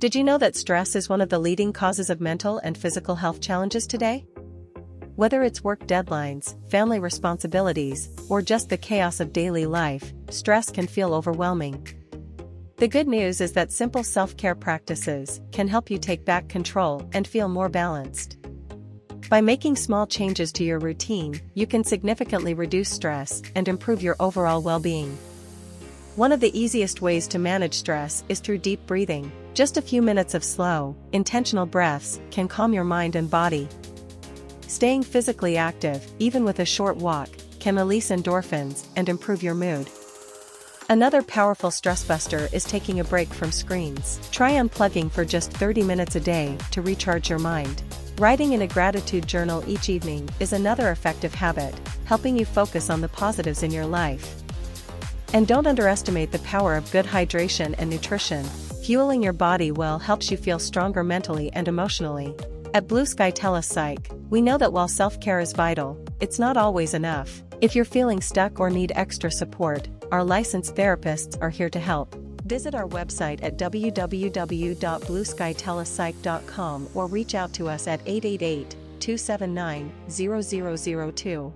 Did you know that stress is one of the leading causes of mental and physical health challenges today? Whether it's work deadlines, family responsibilities, or just the chaos of daily life, stress can feel overwhelming. The good news is that simple self-care practices can help you take back control and feel more balanced. By making small changes to your routine, you can significantly reduce stress and improve your overall well-being. One of the easiest ways to manage stress is through deep breathing. Just a few minutes of slow, intentional breaths can calm your mind and body. Staying physically active, even with a short walk, can release endorphins and improve your mood. Another powerful stress buster is taking a break from screens. Try unplugging for just 30 minutes a day to recharge your mind. Writing in a gratitude journal each evening is another effective habit, helping you focus on the positives in your life. And don't underestimate the power of good hydration and nutrition. Fueling your body well helps you feel stronger mentally and emotionally. At BlueSky Telepsych, we know that while self-care is vital, it's not always enough. If you're feeling stuck or need extra support, our licensed therapists are here to help. Visit our website at www.blueskytelepsych.com or reach out to us at 888-279-0002.